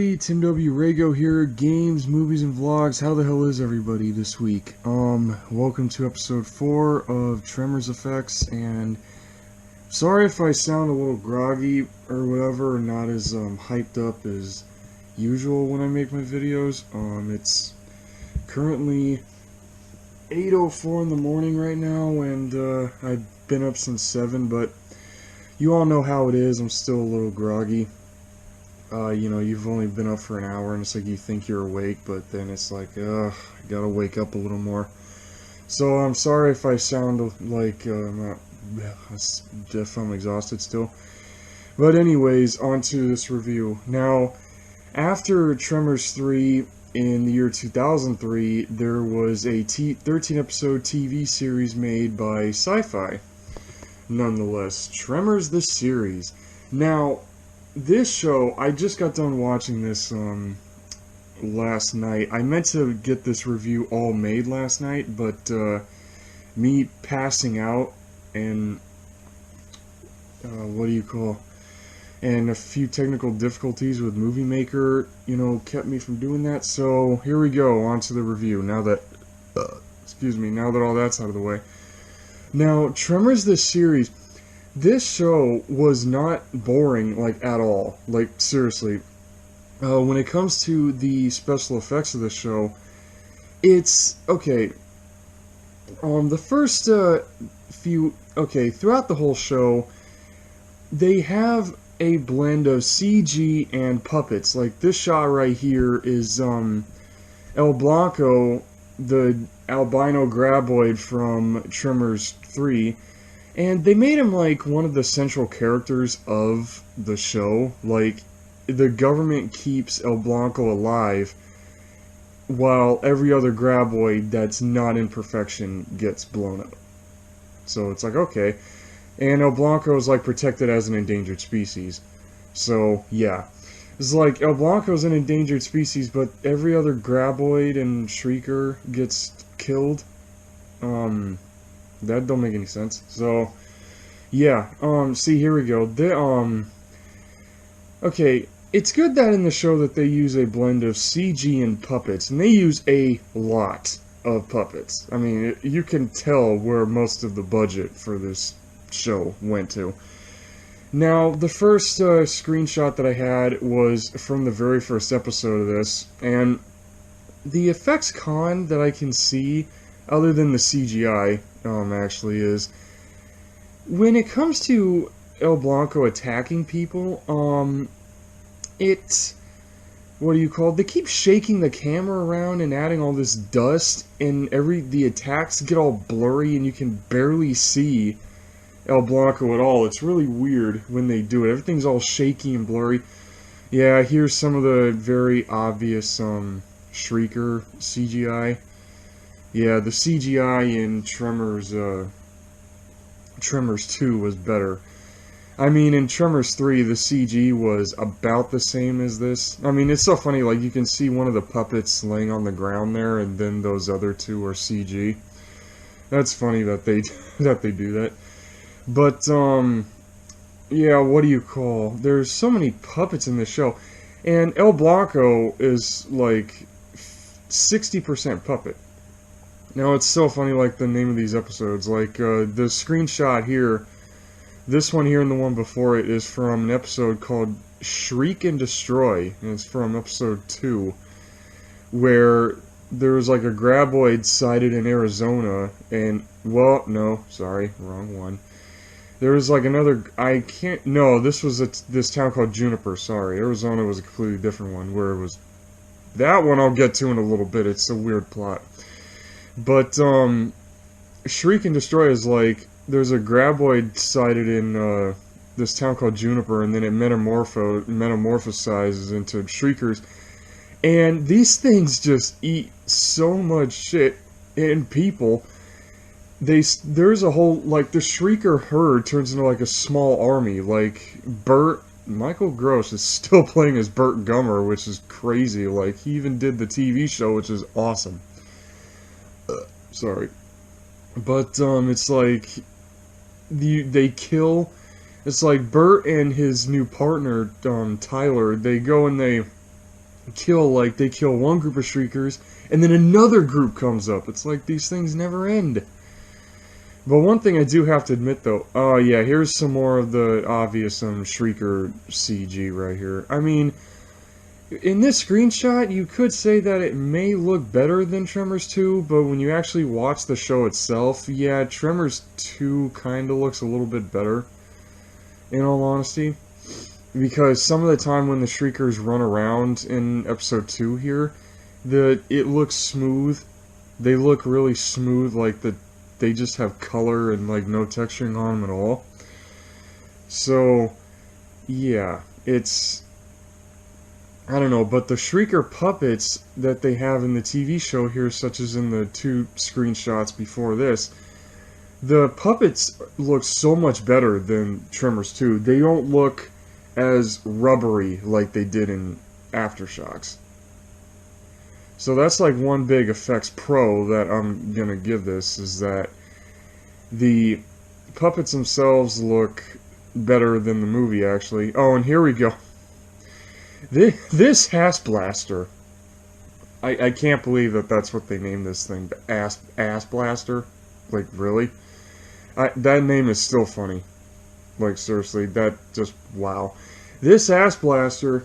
everybody, Tim W. Rago here, games, movies, and vlogs. How the hell is everybody this week? Welcome to episode 4 of Tremors Effects, and sorry if I sound a little groggy or whatever, or not as hyped up as usual when I make my videos. It's currently 8:04 in the morning right now, and I've been up since 7, but you all know how it is. I'm still a little groggy. You've only been up for an hour, and it's like you think you're awake, but then it's like, I gotta wake up a little more. So I'm sorry if I sound like if I'm exhausted still. But anyways, on to this review. Now, after Tremors 3 in the year 2003, there was a 13-episode TV series made by Sci-Fi. Nonetheless, Tremors the series. Now, this show, I just got done watching this last night. I meant to get this review all made last night, but me passing out and and a few technical difficulties with Movie Maker, kept me from doing that. So here we go, on to the review. Now that now that all that's out of the way. Now, Tremors the series. This show was not boring, at all. Seriously. When it comes to the special effects of the show, it's, okay, the first throughout the whole show, they have a blend of CG and puppets. Like, this shot right here is, El Blanco, the albino graboid from Tremors 3, and they made him, one of the central characters of the show. The government keeps El Blanco alive, while every other graboid that's not in perfection gets blown up. So it's okay. And El Blanco is, protected as an endangered species. So, yeah. It's El Blanco's an endangered species, but every other graboid and shrieker gets killed. That don't make any sense. So, yeah, see, here we go. Okay, it's good that in the show that they use a blend of CG and puppets, and they use a lot of puppets. I mean, you can tell where most of the budget for this show went to. Now, the first screenshot that I had was from the very first episode of this, and the effects con that I can see, other than the CGI, actually, is when it comes to El Blanco attacking people, they keep shaking the camera around and adding all this dust, and the attacks get all blurry and you can barely see El Blanco at all. It's really weird when they do it. Everything's all shaky and blurry. Yeah, here's some of the very obvious Shrieker CGI. Yeah, the CGI in Tremors 2 was better. I mean, in Tremors 3, the CG was about the same as this. I mean, it's so funny, you can see one of the puppets laying on the ground there, and then those other two are CG. That's funny that they do that. But, yeah, there's so many puppets in this show, and El Blanco is, 60% puppet. Now, it's so funny, the name of these episodes. The screenshot here, this one here and the one before it is from an episode called Shriek and Destroy, and it's from episode 2, where there was, a graboid sighted in Arizona, and, well, no, sorry, wrong one. There was, this was this town called Juniper, sorry. Arizona was a completely different one, where it was, that one I'll get to in a little bit, it's a weird plot. But, Shriek and Destroy is there's a graboid sighted in this town called Juniper, and then it metamorphosizes into shriekers. And these things just eat so much shit and people. There's a whole, the shrieker herd turns into a small army. Michael Gross is still playing as Burt Gummer, which is crazy. He even did the TV show, which is awesome. Sorry. But, it's they kill, it's Burt and his new partner, Tyler, they go and they they kill one group of Shriekers, and then another group comes up. It's like these things never end. But one thing I do have to admit, though, oh yeah, here's some more of the obvious Shrieker CG right here. I mean, in this screenshot, you could say that it may look better than Tremors 2, but when you actually watch the show itself, yeah, Tremors 2 kind of looks a little bit better, in all honesty. Because some of the time when the Shriekers run around in episode 2 here, it looks smooth. They look really smooth, like they just have color and like no texturing on them at all. So, yeah, I don't know, but the Shrieker puppets that they have in the TV show here, such as in the 2 screenshots before this, the puppets look so much better than Tremors 2. They don't look as rubbery like they did in Aftershocks. So that's like one big effects pro that I'm gonna give this, is that the puppets themselves look better than the movie, actually. Oh, and here we go. This Ass Blaster. I can't believe that that's what they named this thing. Ass Blaster? Like, really? That name is still funny. Like, seriously, that just, wow. This Ass Blaster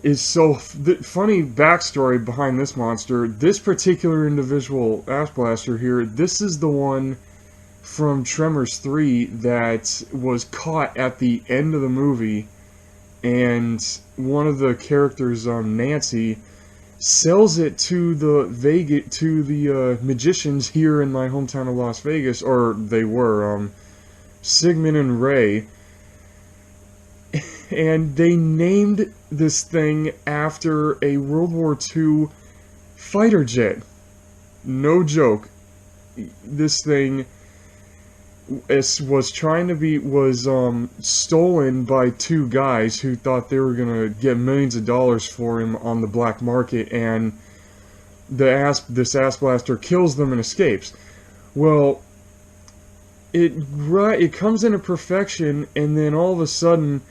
is so... funny backstory behind this monster. This particular individual Ass Blaster here, this is the one from Tremors 3 that was caught at the end of the movie, and one of the characters, Nancy, sells it to the magicians here in my hometown of Las Vegas, or they were, Sigmund and Ray, and they named this thing after a World War II fighter jet. No joke. This thing was stolen by 2 guys who thought they were gonna get millions of dollars for him on the black market, and this Ass Blaster kills them and escapes. Well, it comes into perfection, and then all of a sudden,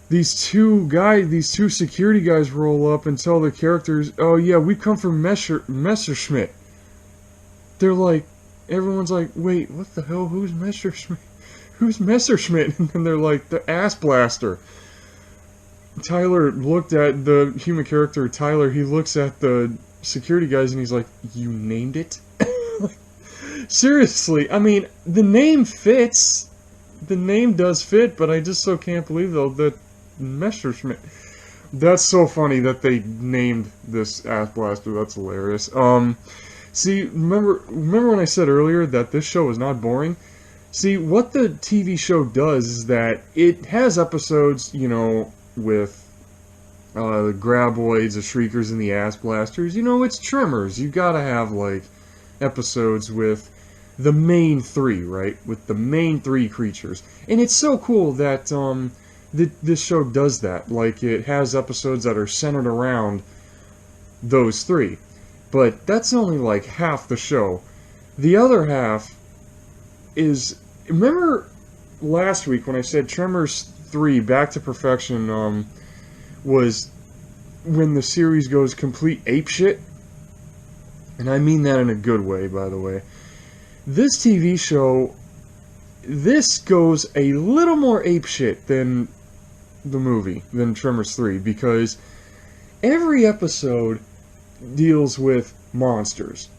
these two security guys roll up and tell the characters, "Oh yeah, we come from Messerschmitt." They're like, everyone's like, "Wait, what the hell? Who's Messerschmitt? Who's Messerschmitt?" And then they're like, "The Ass Blaster." Tyler looked at the human character, Tyler, he looks at the security guys and he's like, "You named it?" Like, seriously, I mean, the name fits. The name does fit, but I just so can't believe, though, that Messerschmitt. That's so funny that they named this Ass Blaster. That's hilarious. See, remember when I said earlier that this show is not boring? See, what the TV show does is that it has episodes, you know, with the Graboids, the Shriekers, and the Ass Blasters. You know, it's Tremors. You gotta have, like, episodes with the main 3, right? With the main 3 creatures. And it's so cool that this show does that. Like, it has episodes that are centered around those 3. But that's only like half the show. The other half is... Remember last week when I said Tremors 3 Back to Perfection was when the series goes complete apeshit? And I mean that in a good way, by the way. This TV show, this goes a little more apeshit than the movie, than Tremors 3, because every episode deals with monsters.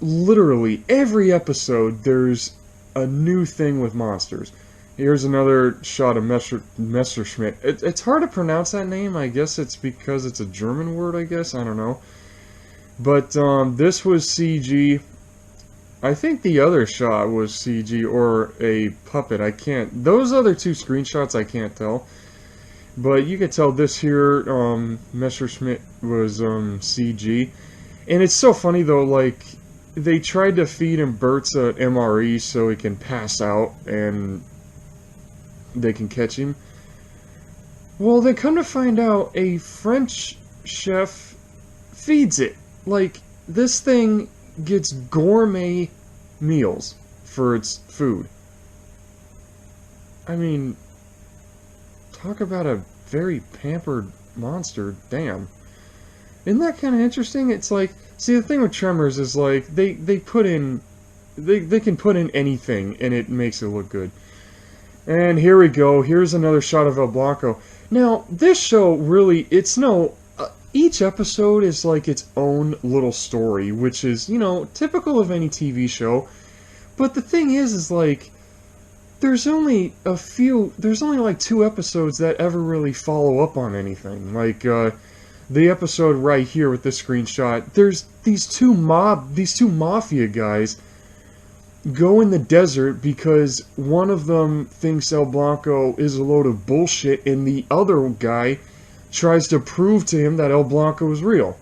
Literally, every episode there's a new thing with monsters. Here's another shot of Messerschmitt. It's hard to pronounce that name. I guess it's because it's a German word, I guess. I don't know. But this was CG. I think the other shot was CG or a puppet. I can't... Those other 2 screenshots I can't tell. But you can tell this here, Messerschmitt was CG. And it's so funny though, like, they tried to feed him Bert's MRE so he can pass out and they can catch him. Well, they come to find out a French chef feeds it. Like, this thing gets gourmet meals for its food. I mean, talk about a very pampered monster. Damn. Isn't that kind of interesting? It's like, see, the thing with Tremors is like they put in they can put in anything and it makes it look good. And here we go. Here's another shot of El Blanco. Now, this show really, it's no, each episode is like its own little story, which is, you know, typical of any TV show. But the thing is like, there's only like 2 episodes that ever really follow up on anything. Like, the episode right here with this screenshot, there's these two mafia guys go in the desert because one of them thinks El Blanco is a load of bullshit and the other guy tries to prove to him that El Blanco is real.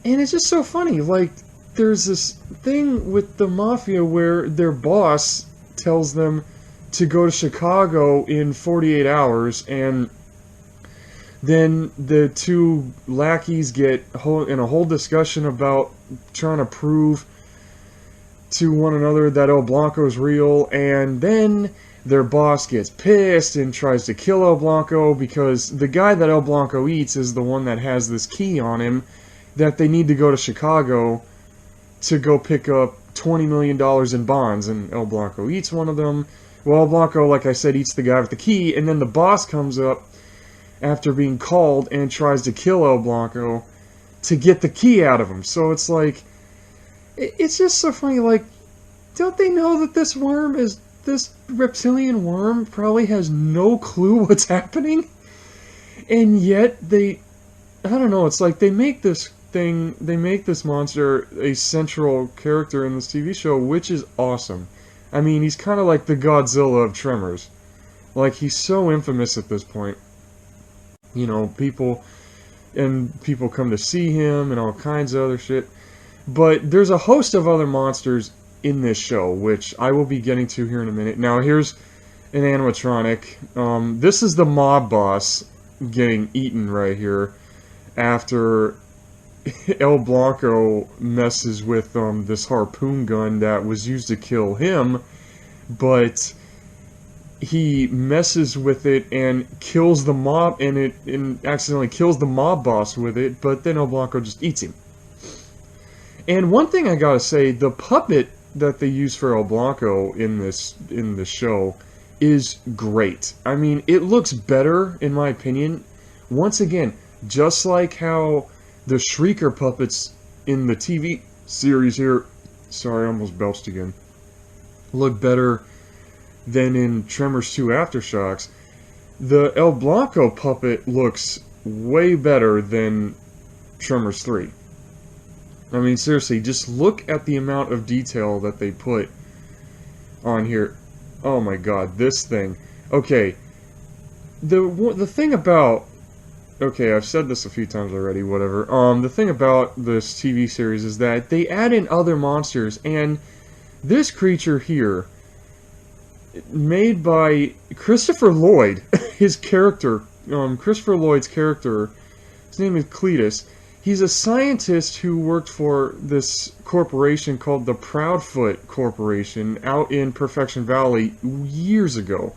And it's just so funny, like, there's this thing with the mafia where their boss tells them to go to Chicago in 48 hours, and then the 2 lackeys get in a whole discussion about trying to prove to one another that El Blanco is real, and then their boss gets pissed and tries to kill El Blanco because the guy that El Blanco eats is the one that has this key on him that they need to go to Chicago to go pick up $20 million in bonds, and El Blanco eats one of them. Well, El Blanco, like I said, eats the guy with the key, and then the boss comes up after being called and tries to kill El Blanco to get the key out of him. So it's like, it's just so funny, like, don't they know that this reptilian worm probably has no clue what's happening? And yet I don't know, it's like they make this monster a central character in this TV show, which is awesome. I mean, he's kind of like the Godzilla of Tremors. Like, he's so infamous at this point. You know, people come to see him and all kinds of other shit. But there's a host of other monsters in this show, which I will be getting to here in a minute. Now, here's an animatronic. This is the mob boss getting eaten right here after El Blanco messes with this harpoon gun that was used to kill him, but he messes with it and kills the mob, and accidentally kills the mob boss with it, but then El Blanco just eats him. And one thing I gotta say, the puppet that they use for El Blanco in this show is great. I mean, it looks better, in my opinion. Once again, just like how the Shrieker puppets in the TV series here, sorry, I almost belched again, look better than in Tremors 2 Aftershocks. The El Blanco puppet looks way better than Tremors 3. I mean, seriously, just look at the amount of detail that they put on here. Oh my god, this thing. Okay, the thing about... Okay, I've said this a few times already, whatever. The thing about this TV series is that they add in other monsters, and this creature here, made by Christopher Lloyd, his character, Christopher Lloyd's character, his name is Cletus. He's a scientist who worked for this corporation called the Proudfoot Corporation out in Perfection Valley years ago.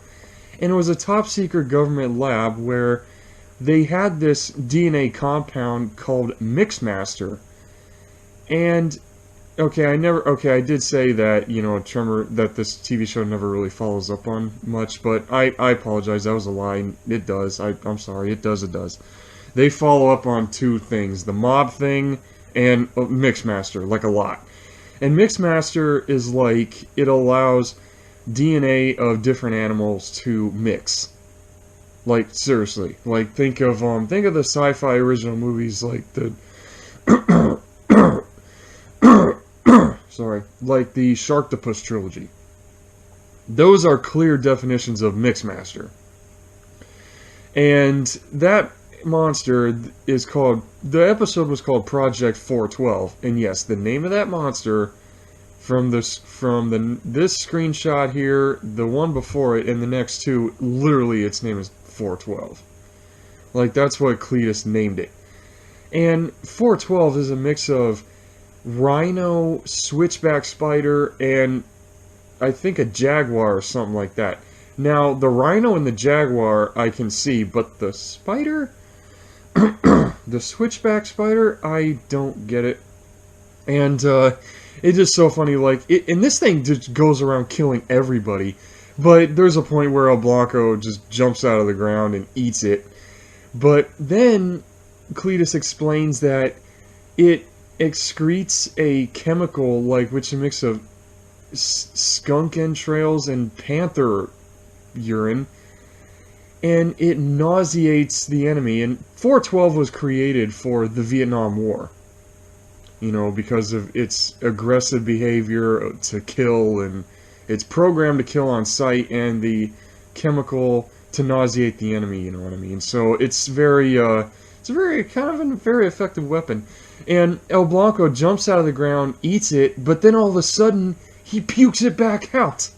And it was a top-secret government lab where they had this DNA compound called Mixmaster. And, I did say that, you know, that this TV show never really follows up on much, but I apologize, that was a lie. It does. I'm sorry, it does. They follow up on 2 things, the mob thing and Mixmaster, like a lot. And Mixmaster is like, it allows DNA of different animals to mix. Like, seriously. Like, think of the sci-fi original movies like the... sorry. Like the Sharktopus trilogy. Those are clear definitions of Mixmaster. And that monster is called... The episode was called Project 412. And yes, the name of that monster... From this screenshot here, the one before it, and the next 2, literally its name is 412. Like, that's what Cletus named it. And 412 is a mix of rhino, switchback spider, and I think a jaguar or something like that. Now, the rhino and the jaguar I can see, but the spider, the switchback spider, I don't get it. And it's just so funny, like, and this thing just goes around killing everybody. But there's a point where El Blanco just jumps out of the ground and eats it. But then Cletus explains that it excretes a chemical, like, which is a mix of skunk entrails and panther urine, and it nauseates the enemy. And 412 was created for the Vietnam War, you know, because of its aggressive behavior to kill, and it's programmed to kill on sight, and the chemical to nauseate the enemy, you know what I mean? So it's it's a very kind of a very effective weapon. And El Blanco jumps out of the ground, eats it, but then all of a sudden he pukes it back out.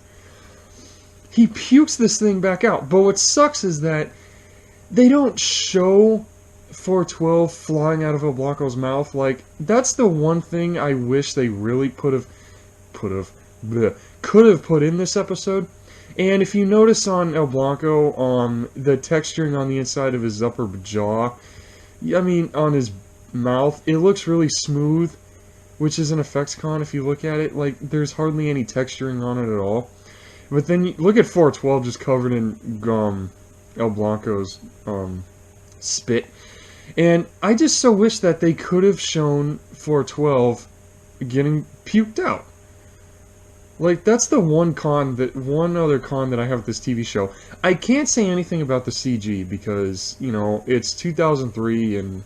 He pukes this thing back out. But what sucks is that they don't show 412 flying out of El Blanco's mouth. Like, that's the one thing I wish they really could have put in this episode. And if you notice on El Blanco, the texturing on the inside of his upper jaw, I mean, on his mouth, it looks really smooth, which is an effects con if you look at it. Like, there's hardly any texturing on it at all. But then you look at 412 just covered in El Blanco's spit. And I just so wish that they could have shown 412 getting puked out. Like, that's the one other con that I have with this TV show. I can't say anything about the CG because, you know, it's 2003 and,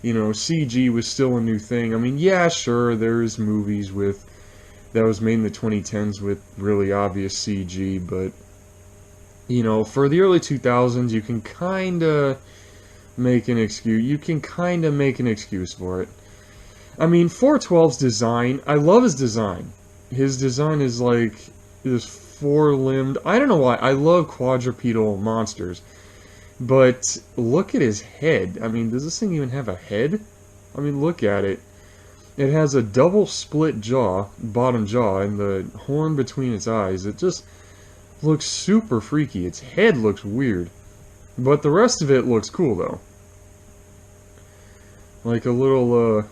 you know, CG was still a new thing. I mean, yeah, sure, there's movies that was made in the 2010s with really obvious CG, but, you know, for the early 2000s, you can kind of make an excuse for it. I mean, 412's design, I love his design. His design is like this four-limbed, I don't know why, I love quadrupedal monsters. But look at his head. I mean, does this thing even have a head? I mean, look at it. It has a double split jaw, bottom jaw, and the horn between its eyes. It just looks super freaky. Its head looks weird. But the rest of it looks cool, though. Like a little,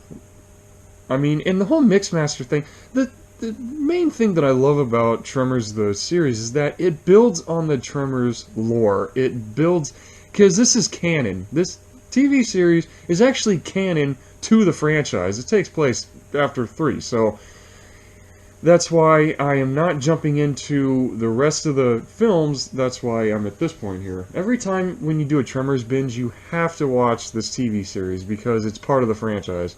I mean, and the whole Mixmaster thing, the main thing that I love about Tremors, the series, is that it builds on the Tremors lore. It builds, because this is canon. This TV series is actually canon to the franchise. It takes place after 3, so that's why I am not jumping into the rest of the films. That's why I'm at this point here. Every time when you do a Tremors binge, you have to watch this TV series because it's part of the franchise.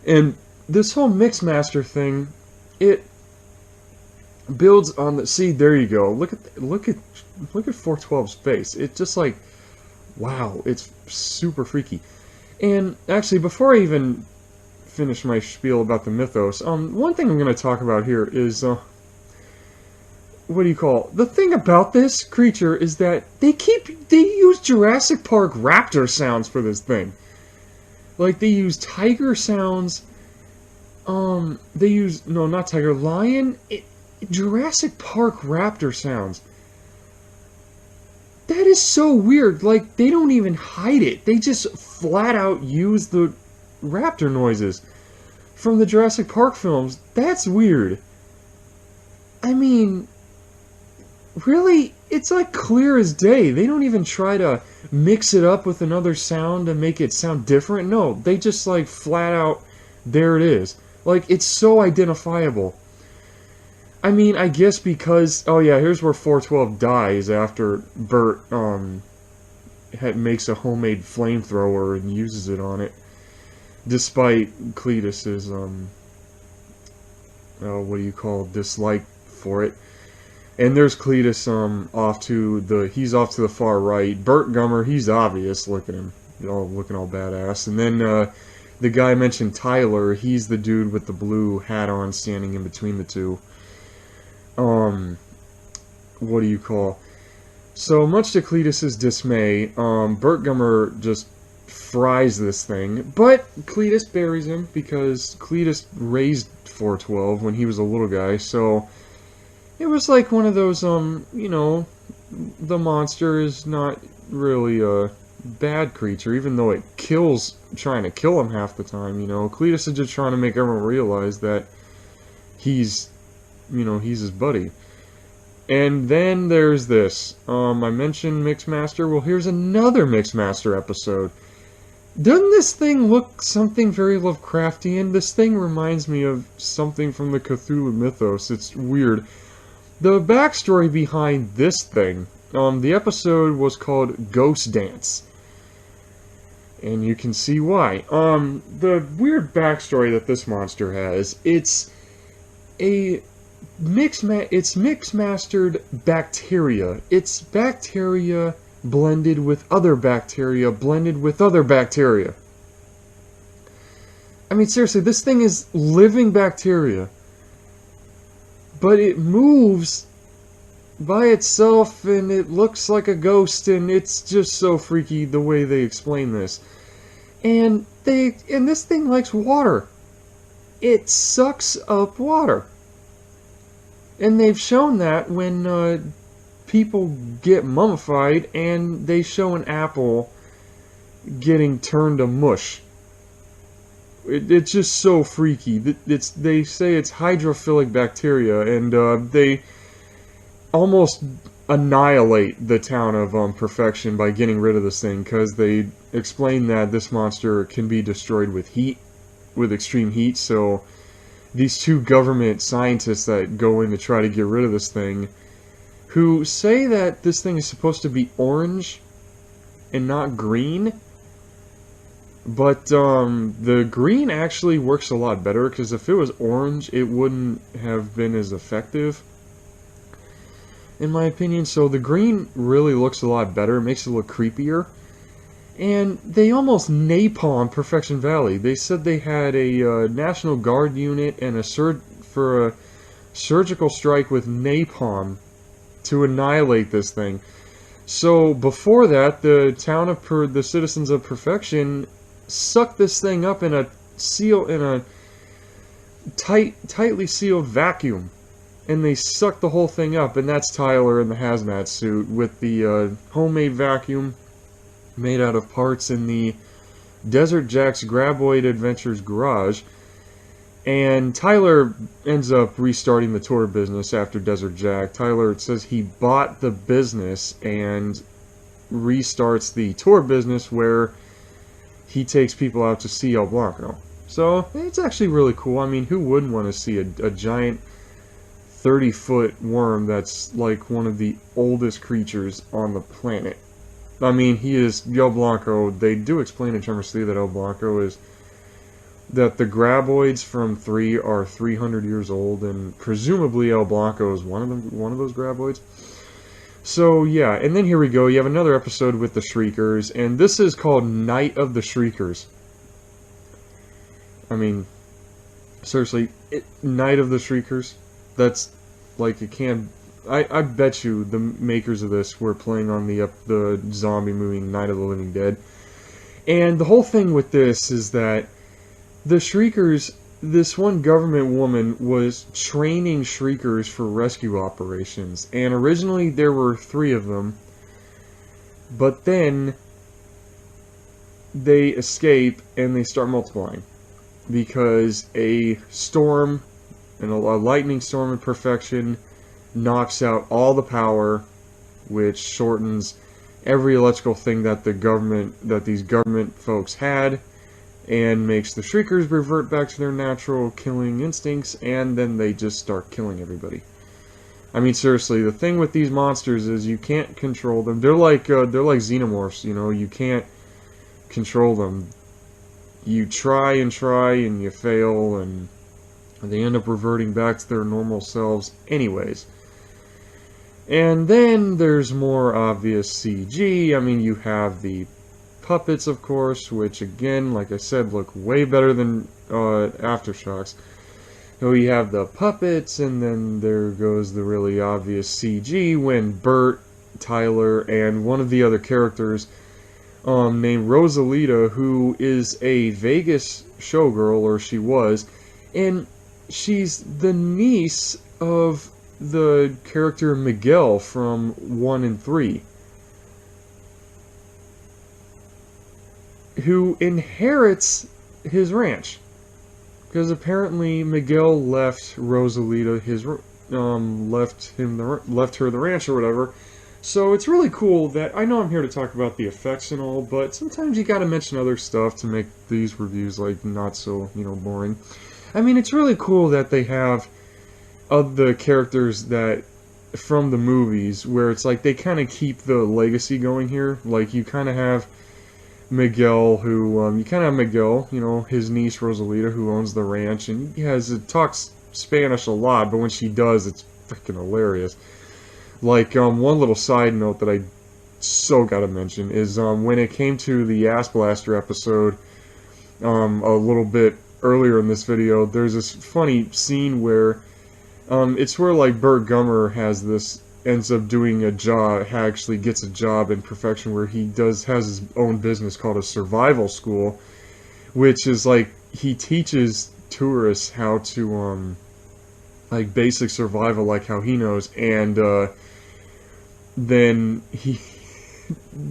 And this whole Mixmaster thing, it builds on the. See, there you go. Look at 412's face. It's just like, wow, it's super freaky. And actually, before I even finish my spiel about the mythos, one thing I'm going to talk about here is, what do you call it? The thing about this creature is that they use Jurassic Park raptor sounds for this thing. Like, they use tiger sounds. They use, no, not tiger, lion, Jurassic Park raptor sounds. That is so weird. Like, they don't even hide it. They just flat out use the raptor noises from the Jurassic Park films. That's weird. I mean, really? It's like clear as day. They don't even try to mix it up with another sound to make it sound different. No, they just like flat out, there it is. Like, it's so identifiable. I mean, I guess because, oh yeah, here's where 412 dies after Bert makes a homemade flamethrower and uses it on it, despite Cletus's what do you call, dislike for it. And there's Cletus he's off to the far right. Bert Gummer, he's obvious. Look at him, looking all badass. And then the guy I mentioned, Tyler, he's the dude with the blue hat on, standing in between the two. What do you call? So much to Cletus's dismay, Bert Gummer just fries this thing, but Cletus buries him because Cletus raised 412 when he was a little guy, so It was like one of those, you know, the monster is not really a bad creature, even though it kills, trying to kill him half the time, you know. Cletus is just trying to make everyone realize that he's, you know, he's his buddy. And then there's this. I mentioned Mixmaster. Well, here's another Mixmaster episode. Doesn't this thing look something very Lovecraftian? This thing reminds me of something from the Cthulhu mythos. It's weird. The backstory behind this thing, the episode was called Ghost Dance. And you can see why. The weird backstory that this monster has, it's mixmastered bacteria. It's bacteria blended with other bacteria, blended with other bacteria. I mean, seriously, this thing is living bacteria. But it moves by itself, and it looks like a ghost, and it's just so freaky the way they explain this. And this thing likes water. It sucks up water. And they've shown that when people get mummified, and they show an apple getting turned to mush. It's just so freaky. They say it's hydrophilic bacteria, and they almost annihilate the town of Perfection by getting rid of this thing, because they explain that this monster can be destroyed with heat, with extreme heat. So these two government scientists that go in to try to get rid of this thing, who say that this thing is supposed to be orange and not green. But the green actually works a lot better, because if it was orange, it wouldn't have been as effective, in my opinion. So the green really looks a lot better, it makes it look creepier. And they almost napalm Perfection Valley. They said they had a National Guard unit and for a surgical strike with napalm to annihilate this thing. So before that, the citizens of Perfection sucked this thing up in a tightly sealed vacuum, and they sucked the whole thing up. And that's Tyler in the hazmat suit with the homemade vacuum made out of parts in the Desert Jack's Graboid Adventures garage. And Tyler ends up restarting the tour business after Desert Jack. Tyler says he bought the business and restarts the tour business, where he takes people out to see El Blanco. So it's actually really cool. I mean, who wouldn't want to see a giant 30-foot worm that's like one of the oldest creatures on the planet? I mean, he is El Blanco. They do explain in Tremors 3 that El Blanco is, that the graboids from 3 are 300 years old, and presumably El Blanco is one of those graboids. So yeah, and then here we go. You have another episode with the Shriekers, and this is called Night of the Shriekers. I mean, seriously, Night of the Shriekers. That's like, it can't. I bet you the makers of this were playing on the zombie movie Night of the Living Dead. And the whole thing with this is that the Shriekers, this one government woman was training Shriekers for rescue operations, and originally there were 3 of them, but then they escape and they start multiplying, because a storm, and a lightning storm in Perfection, knocks out all the power, which shortens every electrical thing that these government folks had, and makes the Shriekers revert back to their natural killing instincts, and then they just start killing everybody. I mean, seriously, the thing with these monsters is you can't control them. They're like xenomorphs, you know. You can't control them. You try and you fail, and they end up reverting back to their normal selves anyways. And then there's more obvious CG. I mean, you have the puppets, of course, which again, like I said, look way better than Aftershocks. So you have the puppets, and then there goes the really obvious CG when Bert, Tyler, and one of the other characters named Rosalita, who is a Vegas showgirl, or she was, and she's the niece of the character Miguel from 1 and 3, who inherits his ranch. Because apparently Miguel left Rosalita left her the ranch or whatever. So it's really cool that, I know I'm here to talk about the effects and all, but sometimes you gotta mention other stuff to make these reviews, like, not so, boring. I mean, it's really cool that they have the characters that from the movies, where it's like they kind of keep the legacy going here. Like, you kind of have Miguel, his niece Rosalita, who owns the ranch, and it talks Spanish a lot, but when she does, it's freaking hilarious. Like, one little side note that I so gotta mention is, when it came to the Ass Blaster episode, a little bit earlier in this video, there's this funny scene where, it's where, like, Burt Gummer ends up doing a job, actually gets a job in Perfection, where he has his own business called a survival school, which is like, he teaches tourists how to, like, basic survival, like how he knows, and, then he,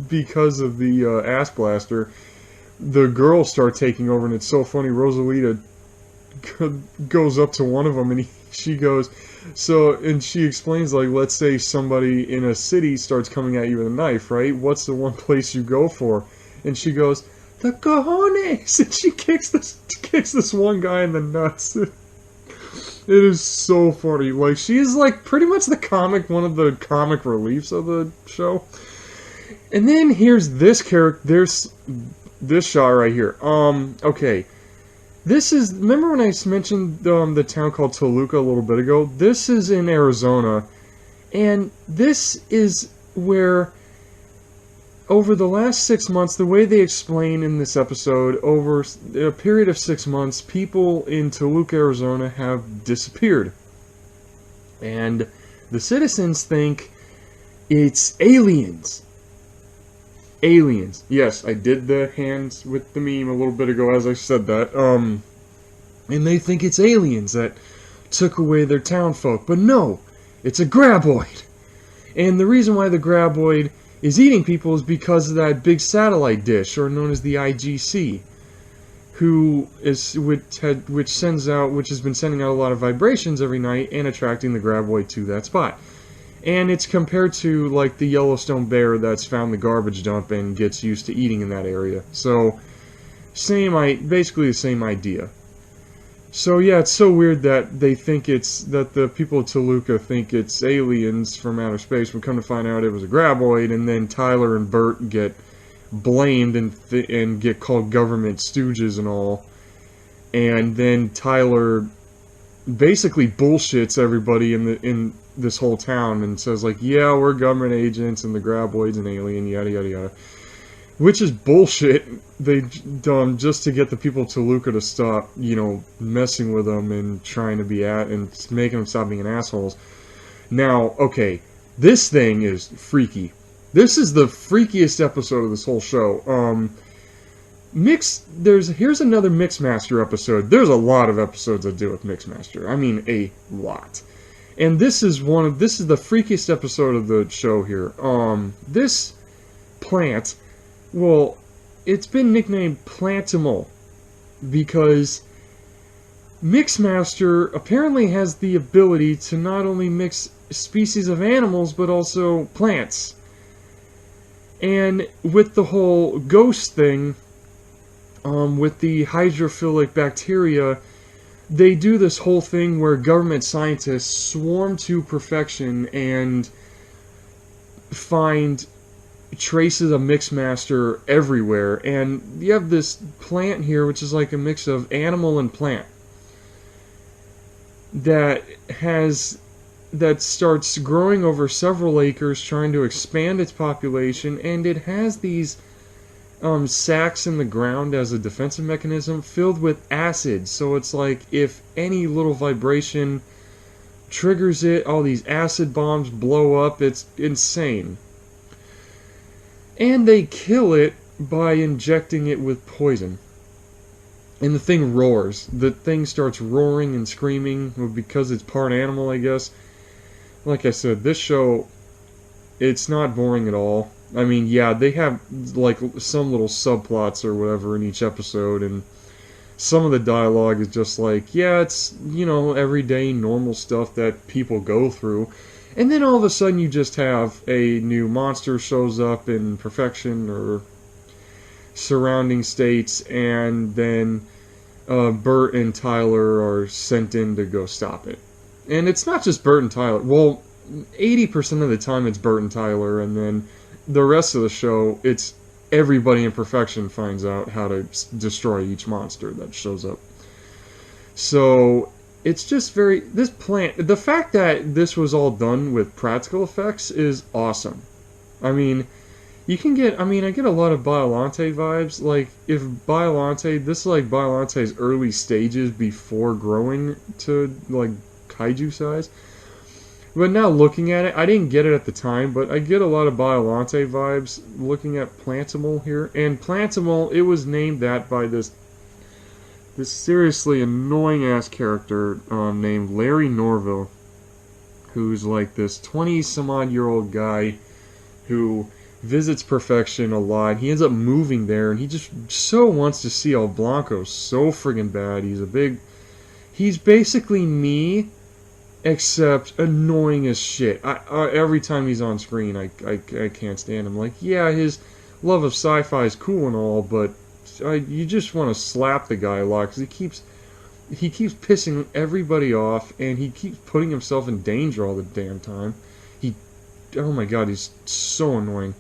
because of the, Ass Blaster, the girls start taking over, and it's so funny, Rosalita goes up to one of them, and she goes, and she explains, like, let's say somebody in a city starts coming at you with a knife, right? What's the one place you go for? And she goes, the cojones! And she kicks this one guy in the nuts. It is so funny. Like, she is, like, pretty much one of the comic reliefs of the show. And then here's this character, there's this shot right here. Okay. Remember when I mentioned the town called Toluca a little bit ago? This is in Arizona, and this is where, over the last 6 months, the way they explain in this episode, over a period of 6 months, people in Toluca, Arizona have disappeared. And the citizens think it's aliens. Aliens. Yes, I did the hands with the meme a little bit ago as I said that. And they think it's aliens that took away their townfolk. But no, it's a graboid. And the reason why the graboid is eating people is because of that big satellite dish, or known as the IGC, which has been sending out a lot of vibrations every night and attracting the graboid to that spot. And it's compared to, like, the Yellowstone bear that's found the garbage dump and gets used to eating in that area. So, basically the same idea. So yeah, it's so weird that the people of Toluca think it's aliens from outer space, but come to find out it was a graboid, and then Tyler and Bert get blamed and get called government stooges and all. And then Tyler basically bullshits everybody in this whole town and says, like, yeah, we're government agents and the graboid's an alien, yada yada yada, which is bullshit. They just to get the people of Toluca to stop, messing with them and trying to and making them stop being assholes. Now, okay, this thing is freaky. This is the freakiest episode of this whole show. Here's another Mixmaster episode. There's a lot of episodes that deal with Mixmaster. I mean, a lot. And this is the freakiest episode of the show here. This plant, well, it's been nicknamed Plantimal because Mixmaster apparently has the ability to not only mix species of animals, but also plants. And with the whole ghost thing, with the hydrophilic bacteria, they do this whole thing where government scientists swarm to Perfection and find traces of Mixmaster everywhere. And you have this plant here, which is like a mix of animal and plant, that starts growing over several acres, trying to expand its population, and it has these sacks in the ground as a defensive mechanism filled with acid. So it's like if any little vibration triggers it, all these acid bombs blow up. It's insane. And they kill it by injecting it with poison. And the thing roars. The thing starts roaring and screaming because it's part animal, I guess. like I said, this show, it's not boring at all. I mean, yeah, they have like some little subplots or whatever in each episode, and some of the dialogue is just like, yeah, it's, everyday normal stuff that people go through. And then all of a sudden you just have a new monster shows up in Perfection or surrounding states, and then Bert and Tyler are sent in to go stop it. And it's not just Bert and Tyler. Well, 80% of the time it's Bert and Tyler, and then the rest of the show, it's everybody in Perfection finds out how to destroy each monster that shows up. So it's just the fact that this was all done with practical effects is awesome. I mean, I get a lot of Biollante vibes. Like, if this is like Biolante's early stages before growing to, like, kaiju size. But now looking at it, I didn't get it at the time, but I get a lot of Biollante vibes looking at Plantimal here. And Plantimal, it was named that by this seriously annoying-ass character named Larry Norville, who's like this 20-some-odd-year-old guy who visits Perfection a lot. He ends up moving there, and he just so wants to see El Blanco so friggin' bad. He's basically me, except annoying as shit. Every time he's on screen, I can't stand him. Like, yeah, his love of sci-fi is cool and all, but you just want to slap the guy a lot, because he keeps pissing everybody off, and he keeps putting himself in danger all the damn time. Oh my god, he's so annoying.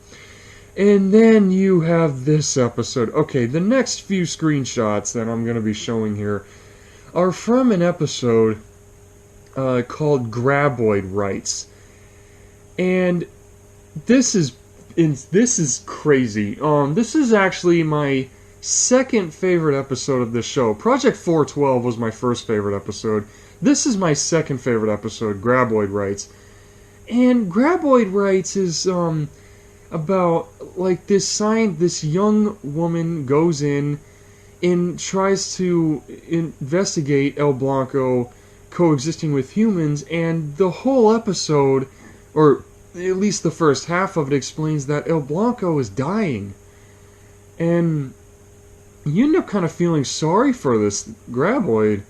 And then you have this episode. Okay, the next few screenshots that I'm going to be showing here are from an episode called Graboid Rights. And this is crazy. This is actually my second favorite episode of this show. Project 412 was my first favorite episode. This is my second favorite episode, Graboid Rights. And Graboid Rights is about, like, this young woman goes in and tries to investigate El Blanco coexisting with humans, and the whole episode, or at least the first half of it, explains that El Blanco is dying. And you end up kind of feeling sorry for this Graboid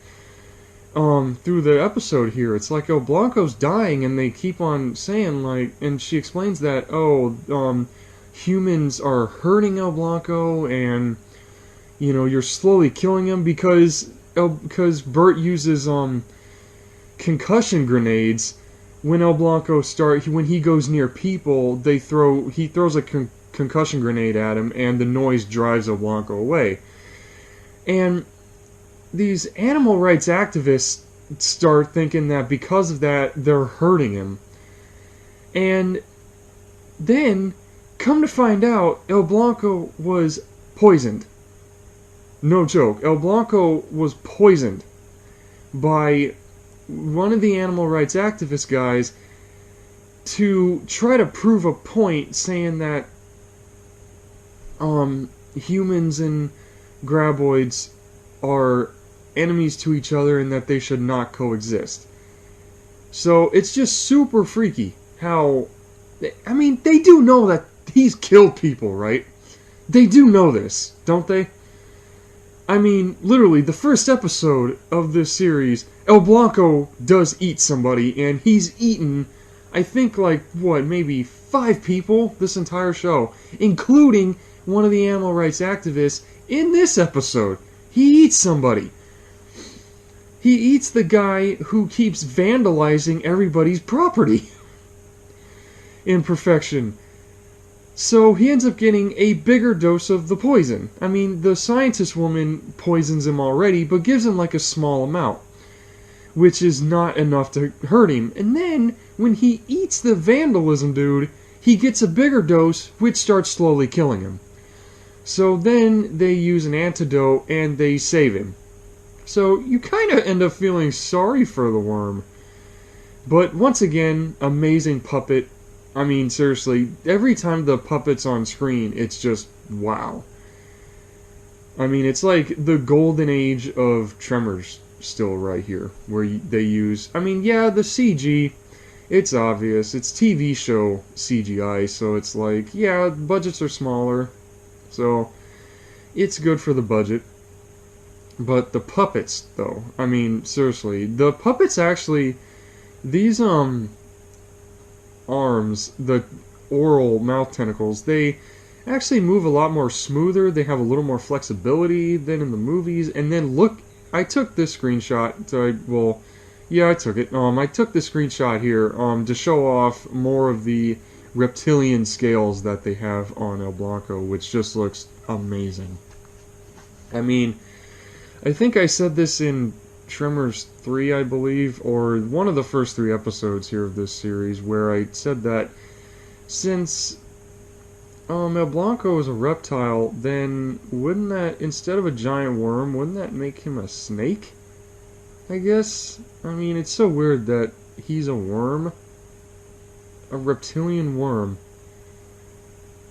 through the episode here. It's like El Blanco's dying, and they keep on saying, like, and she explains that, humans are hurting El Blanco, and, you're slowly killing him because Bert uses, concussion grenades when El Blanco when he goes near people. He throws a concussion grenade at him, and the noise drives El Blanco away. And these animal rights activists start thinking that because of that, they're hurting him. And then, come to find out, El Blanco was poisoned. No joke. El Blanco was poisoned by one of the animal rights activist guys to try to prove a point, saying that humans and graboids are enemies to each other and that they should not coexist. So it's just super freaky how, they do know that he's killed people, right? They do know this, don't they? Literally, the first episode of this series, El Blanco does eat somebody, and he's eaten, I think, maybe 5 people this entire show, including one of the animal rights activists in this episode. He eats somebody. He eats the guy who keeps vandalizing everybody's property in Perfection. So he ends up getting a bigger dose of the poison. The scientist woman poisons him already, but gives him a small amount, which is not enough to hurt him. And then, when he eats the vandalism dude, he gets a bigger dose, which starts slowly killing him. So then they use an antidote and they save him. So you kind of end up feeling sorry for the worm. But once again, amazing puppet. Seriously, every time the puppet's on screen, it's just wow. It's like the golden age of Tremors still right here, where they use, the CG it's obvious. It's TV show CGI, so it's like, yeah, budgets are smaller, so it's good for the budget. But the puppets, though, I mean, seriously, the puppets actually, these arms, the oral mouth tentacles, they actually move a lot more smoother. They have a little more flexibility than in the movies. And then look, I took this screenshot. Well, yeah, I took it. I took this screenshot here to show off more of the reptilian scales that they have on El Blanco, which just looks amazing. I mean, I think I said this in Tremors 3, I believe, or one of the first 3 episodes here of this series, where I said that since El Blanco is a reptile, then wouldn't that, instead of a giant worm, wouldn't that make him a snake? I guess. I mean, it's so weird that he's a worm. A reptilian worm.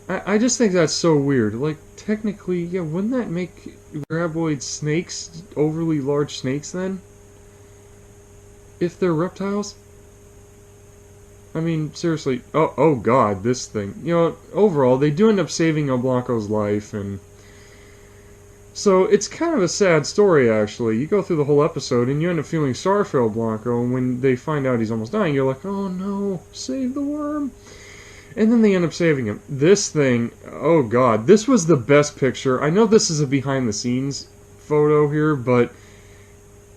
I just think that's so weird. Like, technically, yeah, wouldn't that make graboid snakes overly large snakes then? If they're reptiles? I mean, seriously. Oh God, this thing. You know, overall, they do end up saving El Blanco's life, and so it's kind of a sad story, actually. You go through the whole episode, and you end up feeling sorry for El Blanco, and when they find out he's almost dying, you're like, oh no, save the worm. And then they end up saving him. This thing, oh God, this was the best picture. I know this is a behind-the-scenes photo here, but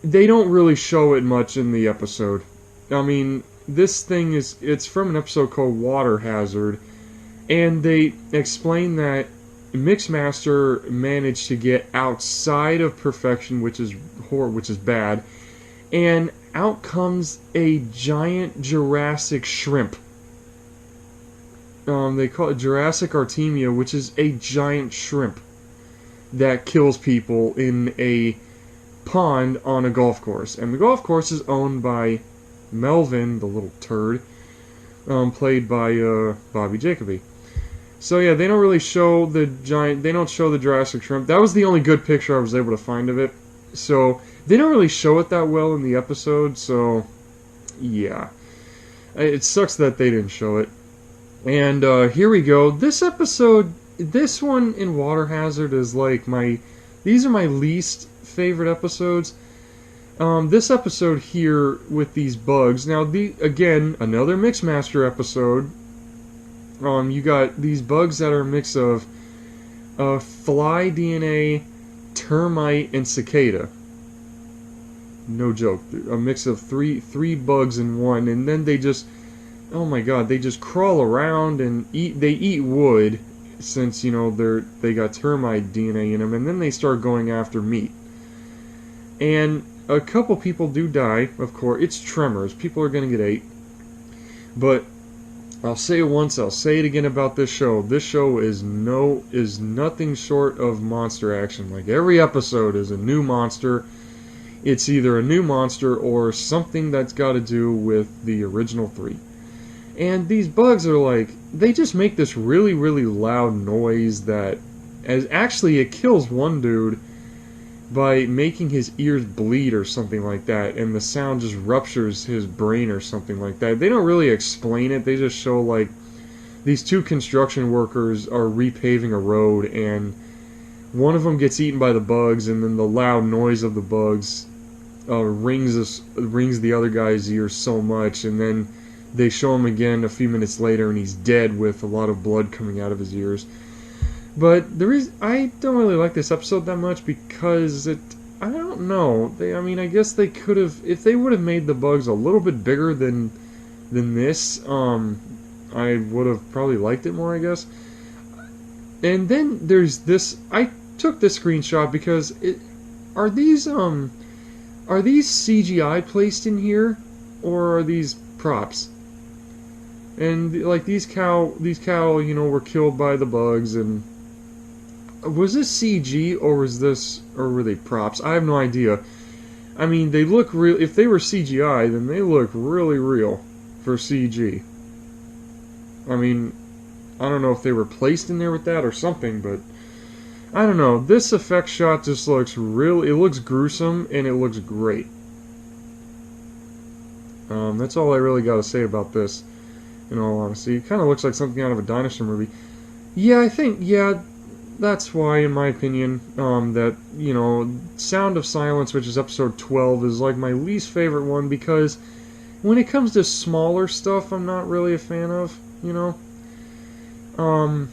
they don't really show it much in the episode. I mean, this thing it's from an episode called Water Hazard, and they explain that Mixmaster managed to get outside of perfection, which is bad, and out comes a giant Jurassic shrimp. They call it Jurassic Artemia, which is a giant shrimp that kills people in a pond on a golf course. And the golf course is owned by Melvin, the little turd, played by Bobby Jacoby. So yeah, they don't really show the Jurassic shrimp. That was the only good picture I was able to find of it. So they don't really show it that well in the episode, so yeah. It sucks that they didn't show it. And here we go. This episode, this one in Water Hazard is like these are my least favorite episodes. This episode here with these bugs. Now, again, another Mixmaster episode. You got these bugs that are a mix of fly DNA, termite, and cicada. No joke. A mix of three bugs in one, and then they just, oh my God, they just crawl around and they eat wood, since, you know, they got termite DNA in them, and then they start going after meat. And a couple people do die, of course. It's Tremors. People are going to get ate. But I'll say it once, I'll say it again about this show. This show is nothing short of monster action. Like, every episode is a new monster. It's either a new monster or something that's got to do with the original 3. And these bugs are like, they just make this really, really loud noise that, actually it kills one dude by making his ears bleed or something like that, and the sound just ruptures his brain or something like that. They don't really explain it, they just show like these 2 construction workers are repaving a road, and one of them gets eaten by the bugs, and then the loud noise of the bugs rings the other guy's ears so much, and then they show him again a few minutes later and he's dead with a lot of blood coming out of his ears. But I don't really like this episode that much because I don't know. I guess they could have, if they would have made the bugs a little bit bigger than this, I would have probably liked it more, I guess. And then there's this, I took this screenshot because are these CGI placed in here, or are these props? And like these cow, you know, were killed by the bugs. And was this CG or were they props? I have no idea. I mean, they look real. If they were CGI, then they look really real for CG. I mean, I don't know if they were placed in there with that or something, but I don't know. This effect shot just looks it looks gruesome and it looks great. That's all I really got to say about this, in all honesty. It kind of looks like something out of a dinosaur movie. Yeah, I think, yeah, that's why, in my opinion, that, Sound of Silence, which is episode 12, is like my least favorite one because when it comes to smaller stuff, I'm not really a fan of, Um,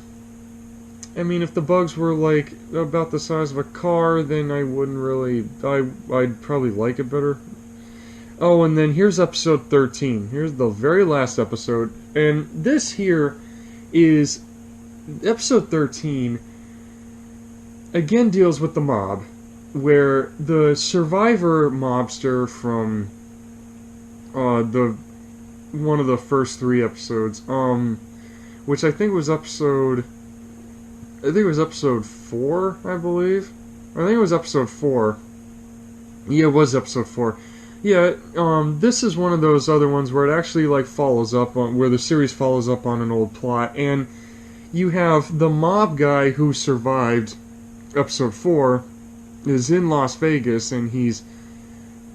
I mean, if the bugs were like about the size of a car, then I wouldn't really, I'd probably like it better. Oh, and then here's episode 13. Here's the very last episode. And this here is episode 13 again deals with the mob, where the survivor mobster from the one of the first 3 episodes, which I think was episode 4, I believe. I think it was episode 4. Yeah, it was episode 4. Yeah, this is one of those other ones where it actually like follows up on where the series follows up on an old plot, and you have the mob guy who survived episode 4 is in Las Vegas, and he's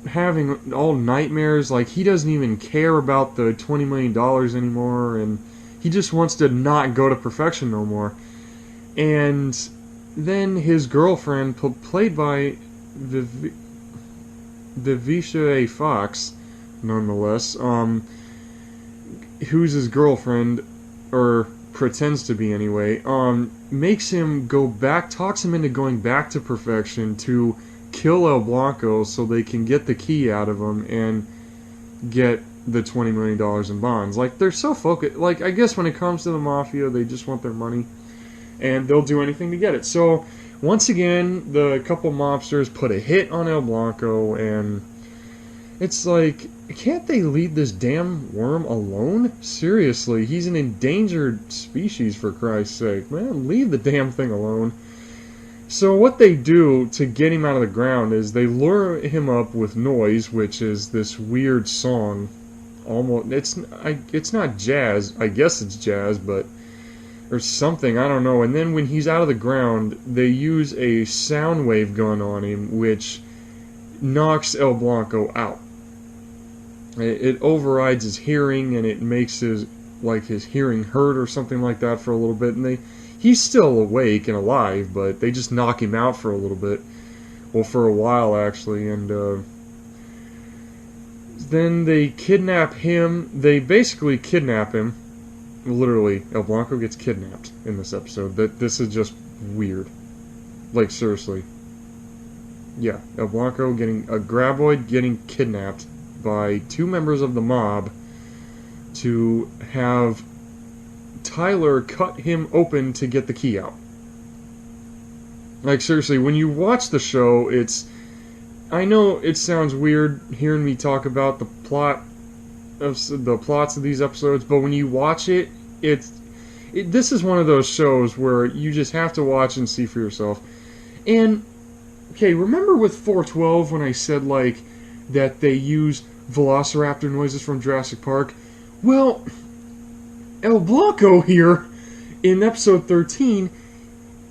having all nightmares. Like, he doesn't even care about the $20 million anymore, and he just wants to not go to perfection no more. And then his girlfriend, played by Vivisha A. Fox, nonetheless, who's his girlfriend, or pretends to be anyway, makes him go back, talks him into going back to perfection to kill El Blanco so they can get the key out of him and get the $20 million in bonds. Like, they're so focused. Like, I guess when it comes to the mafia, they just want their money, and they'll do anything to get it. So, once again, the couple mobsters put a hit on El Blanco, and it's like, can't they leave this damn worm alone? Seriously, he's an endangered species, for Christ's sake. Man, leave the damn thing alone. So what they do to get him out of the ground is they lure him up with noise, which is this weird song. Almost, it's not jazz. I guess it's jazz, but or something, I don't know. And then when he's out of the ground, they use a sound wave gun on him, which knocks El Blanco out. It overrides his hearing, and it makes his hearing hurt or something like that for a little bit. And he's still awake and alive, but they just knock him out for a little bit. Well, for a while, actually. And then they kidnap him. They basically kidnap him. Literally, El Blanco gets kidnapped in this episode. This is just weird. Like, seriously. Yeah, El Blanco getting a graboid getting kidnapped by 2 members of the mob to have Tyler cut him open to get the key out. Like, seriously, when you watch the show, I know it sounds weird hearing me talk about the plots of these episodes, but when you watch it, this is one of those shows where you just have to watch and see for yourself. And okay, remember with 412 when I said like that they use velociraptor noises from Jurassic Park? Well, El Blanco here in episode 13,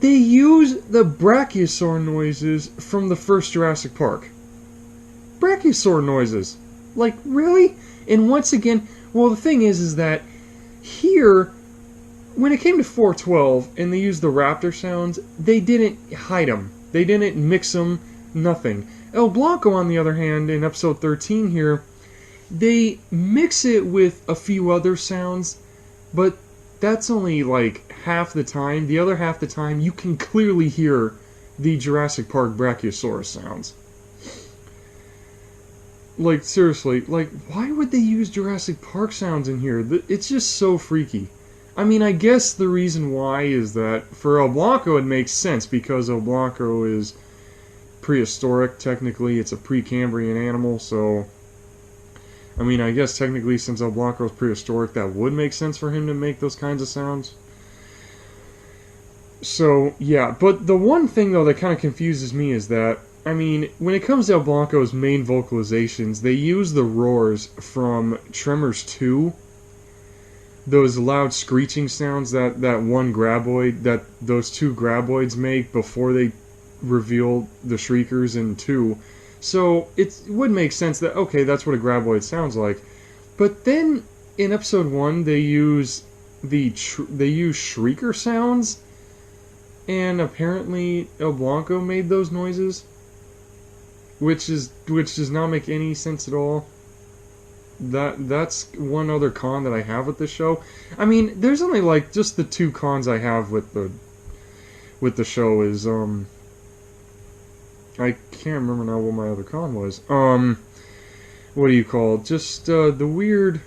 they use the brachiosaur noises from the first Jurassic Park. Brachiosaur noises. Like, really? And once again, well, the thing is that here, when it came to 412 and they used the raptor sounds, they didn't hide them. They didn't mix them, nothing. El Blanco, on the other hand, in episode 13 here, they mix it with a few other sounds, but that's only like half the time. The other half the time, you can clearly hear the Jurassic Park Brachiosaurus sounds. Like, seriously, like, why would they use Jurassic Park sounds in here? It's just so freaky. I mean, I guess the reason why is that for El Blanco it makes sense because El Blanco is prehistoric, technically. It's a Precambrian animal, so I mean, I guess technically since El Blanco is prehistoric, that would make sense for him to make those kinds of sounds. So, yeah, but the one thing, though, that kind of confuses me is that, I mean, when it comes to El Blanco's main vocalizations, they use the roars from Tremors 2. Those loud screeching sounds that those 2 graboids make before they reveal the Shriekers in 2. So it would make sense that, okay, that's what a graboid sounds like. But then in episode 1 they use shrieker sounds, and apparently El Blanco made those noises, which does not make any sense at all. That's one other con that I have with the show. I mean, there's only like just the two cons I have with the show is I can't remember now what my other con was. What do you call it? Just the weird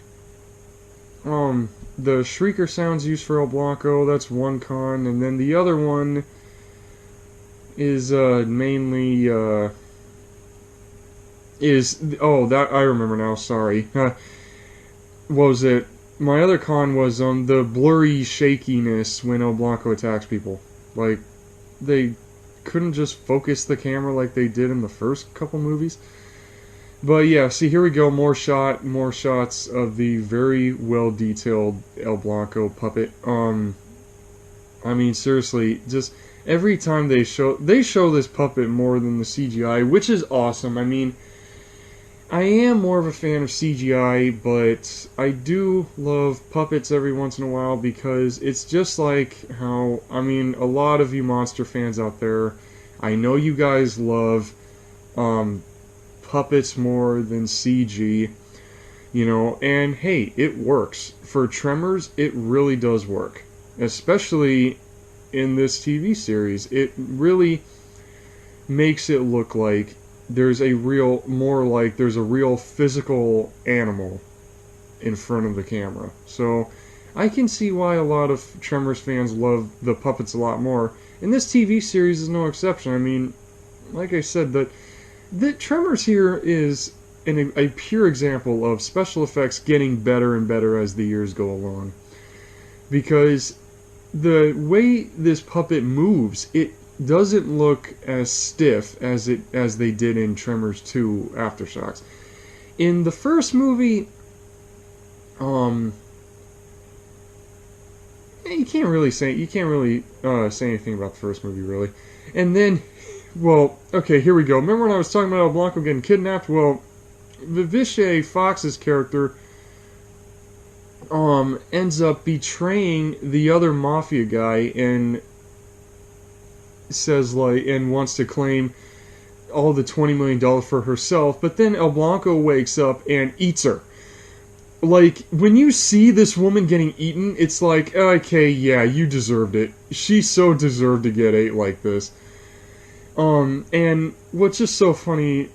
the shrieker sounds used for El Blanco, that's one con, and then the other one is mainly that I remember now, sorry. What was it? My other con was the blurry shakiness when El Blanco attacks people. Like, they couldn't just focus the camera like they did in the first couple movies. But yeah, see, here we go, more shots of the very well detailed El Blanco puppet. I mean, seriously, just every time they show this puppet more than the CGI, which is awesome. I mean, I am more of a fan of CGI, but I do love puppets every once in a while because it's just like how, I mean, a lot of you monster fans out there, I know you guys love puppets more than CG, you know, and hey, it works. For Tremors, it really does work. Especially in this TV series. It really makes it look like there's a real physical animal in front of the camera. So I can see why a lot of Tremors fans love the puppets a lot more. And this TV series is no exception. I mean, like I said, the Tremors here is a pure example of special effects getting better and better as the years go along. Because the way this puppet moves, it doesn't look as stiff as they did in Tremors 2 Aftershocks. In the first movie, you can't really say anything about the first movie, really. And then, well, okay, here we go. Remember when I was talking about El Blanco getting kidnapped? Well, Vivica Fox's character ends up betraying the other mafia guy and wants to claim all the $20 million for herself, but then El Blanco wakes up and eats her. Like, when you see this woman getting eaten, it's like, okay, yeah, you deserved it. She so deserved to get ate like this. And what's just so funny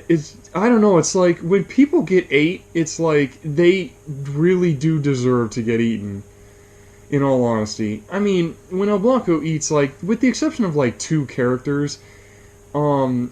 is, I don't know, it's like, when people get ate, it's like, they really do deserve to get eaten. In all honesty. I mean, when El Blanco eats, like, with the exception of, like, two characters, one